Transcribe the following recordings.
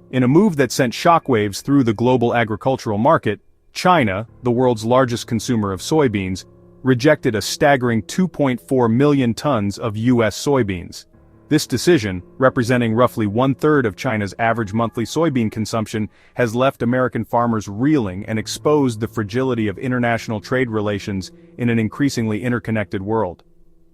In a move that sent shockwaves through the global agricultural market, China, the world's largest consumer of soybeans, rejected a staggering 2.4 million tons of U.S. soybeans. This decision, representing roughly one-third of China's average monthly soybean consumption, has left American farmers reeling and exposed the fragility of international trade relations in an increasingly interconnected world.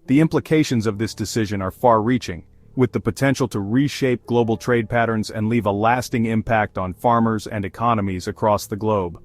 The implications of this decision are far-reaching, with the potential to reshape global trade patterns and leave a lasting impact on farmers and economies across the globe.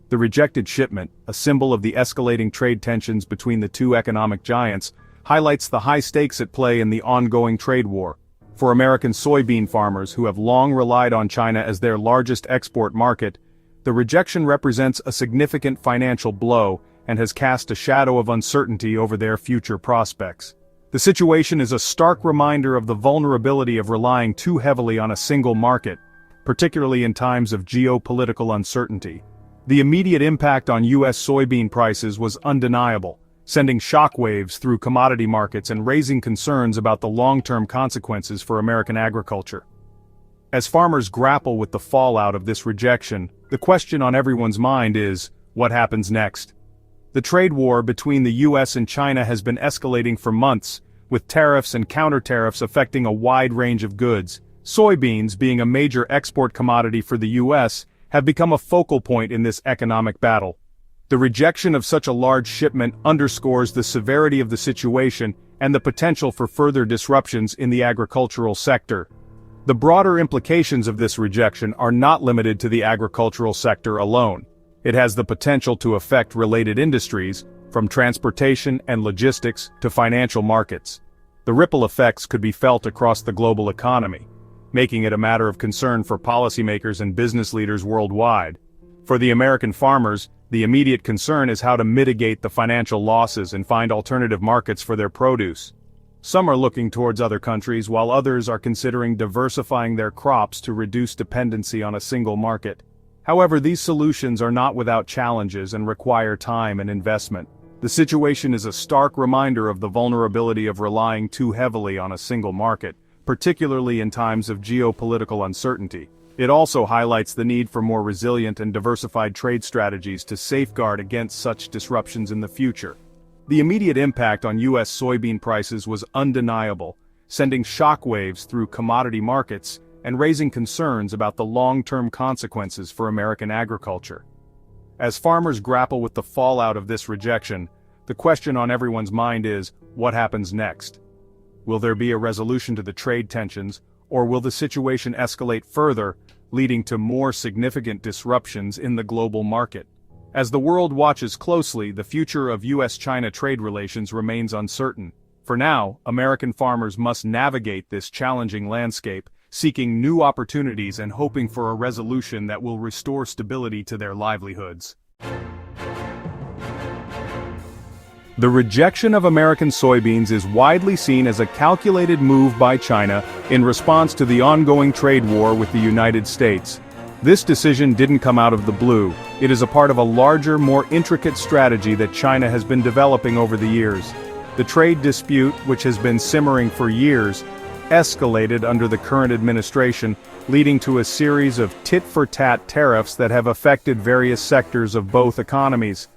The rejected shipment, a symbol of the escalating trade tensions between the two economic giants, highlights the high stakes at play in the ongoing trade war. For American soybean farmers who have long relied on China as their largest export market, the rejection represents a significant financial blow and has cast a shadow of uncertainty over their future prospects. The situation is a stark reminder of the vulnerability of relying too heavily on a single market, particularly in times of geopolitical uncertainty. The immediate impact on U.S. soybean prices was undeniable, sending shockwaves through commodity markets and raising concerns about the long-term consequences for American agriculture. As farmers grapple with the fallout of this rejection, the question on everyone's mind is, what happens next? The trade war between the U.S. and China has been escalating for months, with tariffs and counter-tariffs affecting a wide range of goods. Soybeans, being a major export commodity for the U.S., have become a focal point in this economic battle. The rejection of such a large shipment underscores the severity of the situation and the potential for further disruptions in the agricultural sector. The broader implications of this rejection are not limited to the agricultural sector alone. It has the potential to affect related industries, from transportation and logistics to financial markets. The ripple effects could be felt across the global economy, making it a matter of concern for policymakers and business leaders worldwide. For the American farmers, the immediate concern is how to mitigate the financial losses and find alternative markets for their produce. Some are looking towards other countries, while others are considering diversifying their crops to reduce dependency on a single market. However, these solutions are not without challenges and require time and investment. The situation is a stark reminder of the vulnerability of relying too heavily on a single market, particularly in times of geopolitical uncertainty. It also highlights the need for more resilient and diversified trade strategies to safeguard against such disruptions in the future. The immediate impact on U.S. soybean prices was undeniable, sending shockwaves through commodity markets and raising concerns about the long-term consequences for American agriculture. As farmers grapple with the fallout of this rejection, the question on everyone's mind is, what happens next? Will there be a resolution to the trade tensions, or will the situation escalate further, leading to more significant disruptions in the global market? As the world watches closely, the future of U.S.-China trade relations remains uncertain. For now, American farmers must navigate this challenging landscape, seeking new opportunities and hoping for a resolution that will restore stability to their livelihoods. The rejection of American soybeans is widely seen as a calculated move by China in response to the ongoing trade war with the United States. This decision didn't come out of the blue. It is a part of a larger, more intricate strategy that China has been developing over the years. The trade dispute, which has been simmering for years, escalated under the current administration, leading to a series of tit-for-tat tariffs that have affected various sectors of both economies.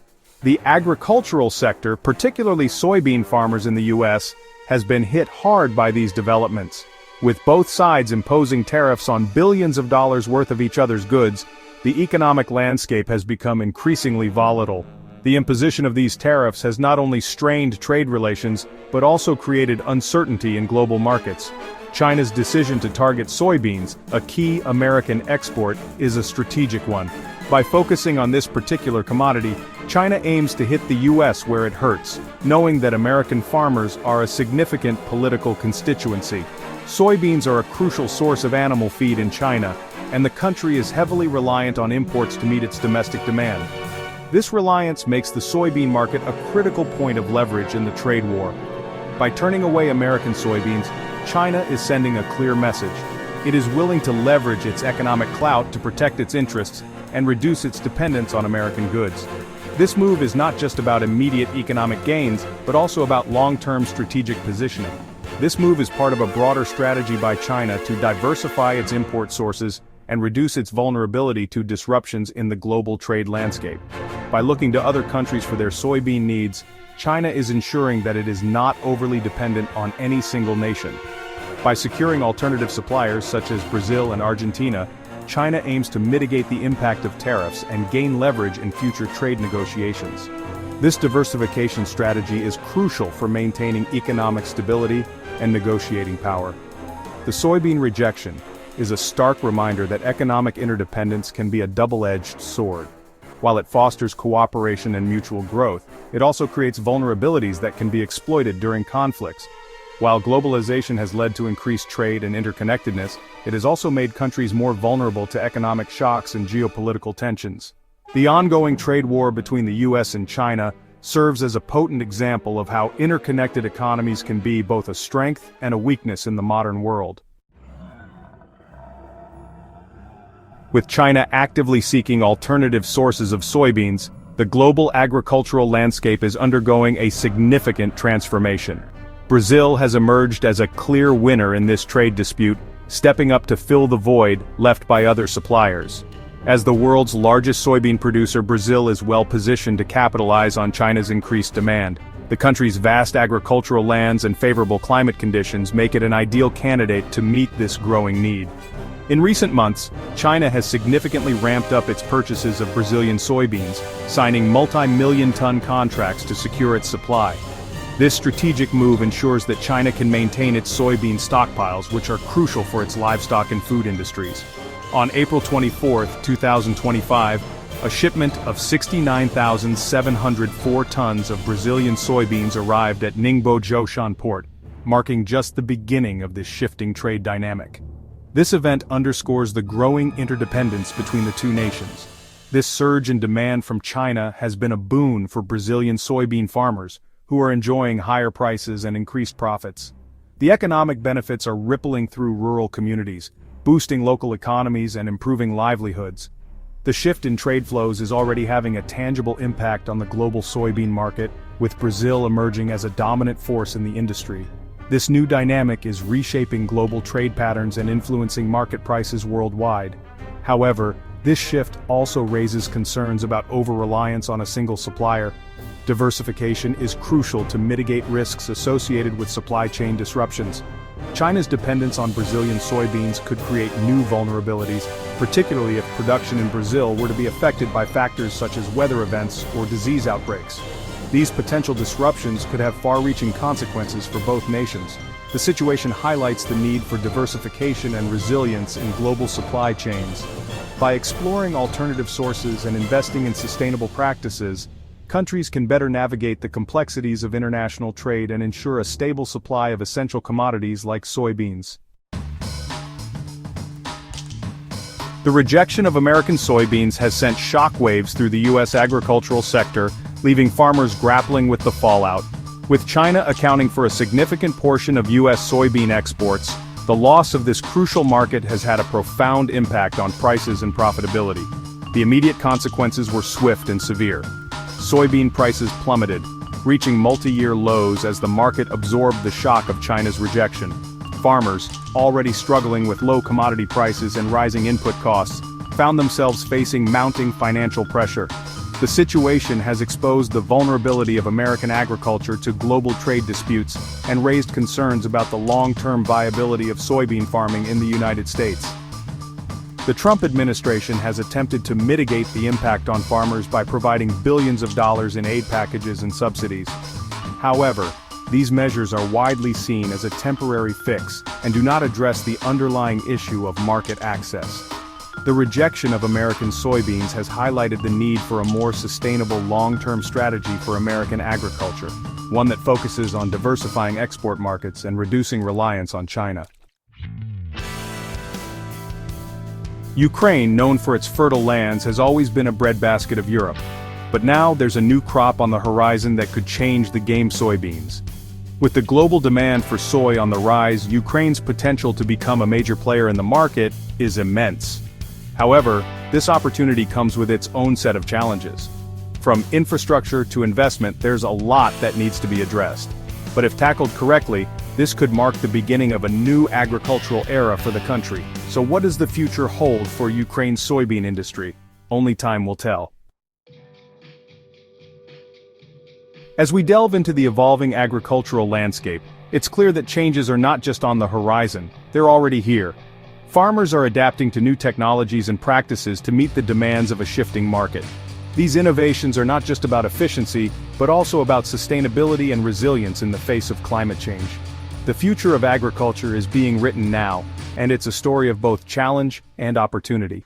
The agricultural sector, particularly soybean farmers in the U.S., has been hit hard by these developments. With both sides imposing tariffs on billions of dollars worth of each other's goods, the economic landscape has become increasingly volatile. The imposition of these tariffs has not only strained trade relations, but also created uncertainty in global markets. China's decision to target soybeans, a key American export, is a strategic one. By focusing on this particular commodity, China aims to hit the U.S. where it hurts, knowing that American farmers are a significant political constituency. Soybeans are a crucial source of animal feed in China, and the country is heavily reliant on imports to meet its domestic demand. This reliance makes the soybean market a critical point of leverage in the trade war. By turning away American soybeans, China is sending a clear message. It is willing to leverage its economic clout to protect its interests and reduce its dependence on American goods. This move is not just about immediate economic gains, but also about long-term strategic positioning. This move is part of a broader strategy by China to diversify its import sources and reduce its vulnerability to disruptions in the global trade landscape. By looking to other countries for their soybean needs, China is ensuring that it is not overly dependent on any single nation. By securing alternative suppliers such as Brazil and Argentina, China aims to mitigate the impact of tariffs and gain leverage in future trade negotiations. This diversification strategy is crucial for maintaining economic stability and negotiating power. The soybean rejection is a stark reminder that economic interdependence can be a double-edged sword. While it fosters cooperation and mutual growth, it also creates vulnerabilities that can be exploited during conflicts. While globalization has led to increased trade and interconnectedness, it has also made countries more vulnerable to economic shocks and geopolitical tensions. The ongoing trade war between the US and China serves as a potent example of how interconnected economies can be both a strength and a weakness in the modern world. With China actively seeking alternative sources of soybeans, the global agricultural landscape is undergoing a significant transformation. Brazil has emerged as a clear winner in this trade dispute, stepping up to fill the void left by other suppliers. As the world's largest soybean producer, Brazil is well positioned to capitalize on China's increased demand. The country's vast agricultural lands and favorable climate conditions make it an ideal candidate to meet this growing need. In recent months, China has significantly ramped up its purchases of Brazilian soybeans, signing multi-million-ton contracts to secure its supply. This strategic move ensures that China can maintain its soybean stockpiles, which are crucial for its livestock and food industries. On April 24, 2025, a shipment of 69,704 tons of Brazilian soybeans arrived at Ningbo Zhoushan port, marking just the beginning of this shifting trade dynamic. This event underscores the growing interdependence between the two nations. This surge in demand from China has been a boon for Brazilian soybean farmers, who are enjoying higher prices and increased profits. The economic benefits are rippling through rural communities, boosting local economies and improving livelihoods. The shift in trade flows is already having a tangible impact on the global soybean market, with Brazil emerging as a dominant force in the industry. This new dynamic is reshaping global trade patterns and influencing market prices worldwide. However, this shift also raises concerns about over-reliance on a single supplier. Diversification is crucial to mitigate risks associated with supply chain disruptions. China's dependence on Brazilian soybeans could create new vulnerabilities, particularly if production in Brazil were to be affected by factors such as weather events or disease outbreaks. These potential disruptions could have far-reaching consequences for both nations. The situation highlights the need for diversification and resilience in global supply chains. By exploring alternative sources and investing in sustainable practices, countries can better navigate the complexities of international trade and ensure a stable supply of essential commodities like soybeans. The rejection of American soybeans has sent shockwaves through the U.S. agricultural sector, leaving farmers grappling with the fallout. With China accounting for a significant portion of U.S. soybean exports, the loss of this crucial market has had a profound impact on prices and profitability. The immediate consequences were swift and severe. Soybean prices plummeted, reaching multi-year lows as the market absorbed the shock of China's rejection. Farmers, already struggling with low commodity prices and rising input costs, found themselves facing mounting financial pressure. The situation has exposed the vulnerability of American agriculture to global trade disputes and raised concerns about the long-term viability of soybean farming in the United States. The Trump administration has attempted to mitigate the impact on farmers by providing billions of dollars in aid packages and subsidies. However, these measures are widely seen as a temporary fix and do not address the underlying issue of market access. The rejection of American soybeans has highlighted the need for a more sustainable long-term strategy for American agriculture, one that focuses on diversifying export markets and reducing reliance on China. Ukraine, known for its fertile lands, has always been a breadbasket of Europe. But now there's a new crop on the horizon that could change the game: soybeans. With the global demand for soy on the rise, Ukraine's potential to become a major player in the market is immense. However, this opportunity comes with its own set of challenges. From infrastructure to investment, there's a lot that needs to be addressed. But if tackled correctly, This could mark the beginning of a new agricultural era for the country. So what does the future hold for Ukraine's soybean industry? Only time will tell. As we delve into the evolving agricultural landscape, it's clear that changes are not just on the horizon, they're already here. Farmers are adapting to new technologies and practices to meet the demands of a shifting market. These innovations are not just about efficiency, but also about sustainability and resilience in the face of climate change. The future of agriculture is being written now, and it's a story of both challenge and opportunity.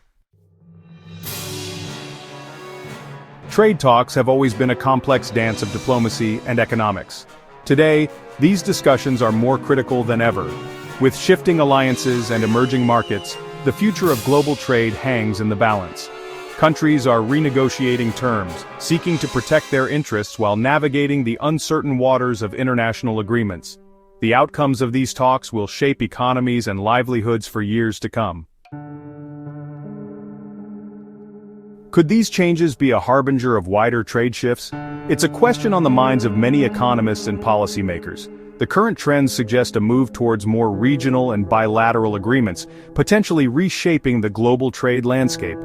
Trade talks have always been a complex dance of diplomacy and economics. Today, these discussions are more critical than ever. With shifting alliances and emerging markets, the future of global trade hangs in the balance. Countries are renegotiating terms, seeking to protect their interests while navigating the uncertain waters of international agreements. The outcomes of these talks will shape economies and livelihoods for years to come. Could these changes be a harbinger of wider trade shifts? It's a question on the minds of many economists and policymakers. The current trends suggest a move towards more regional and bilateral agreements, potentially reshaping the global trade landscape.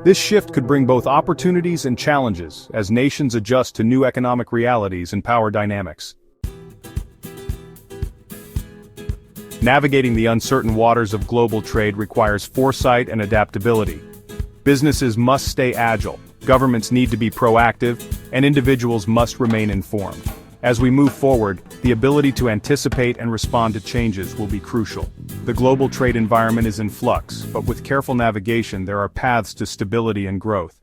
This shift could bring both opportunities and challenges as nations adjust to new economic realities and power dynamics. Navigating the uncertain waters of global trade requires foresight and adaptability. Businesses must stay agile, governments need to be proactive, and individuals must remain informed. As we move forward, the ability to anticipate and respond to changes will be crucial. The global trade environment is in flux, but with careful navigation there are paths to stability and growth.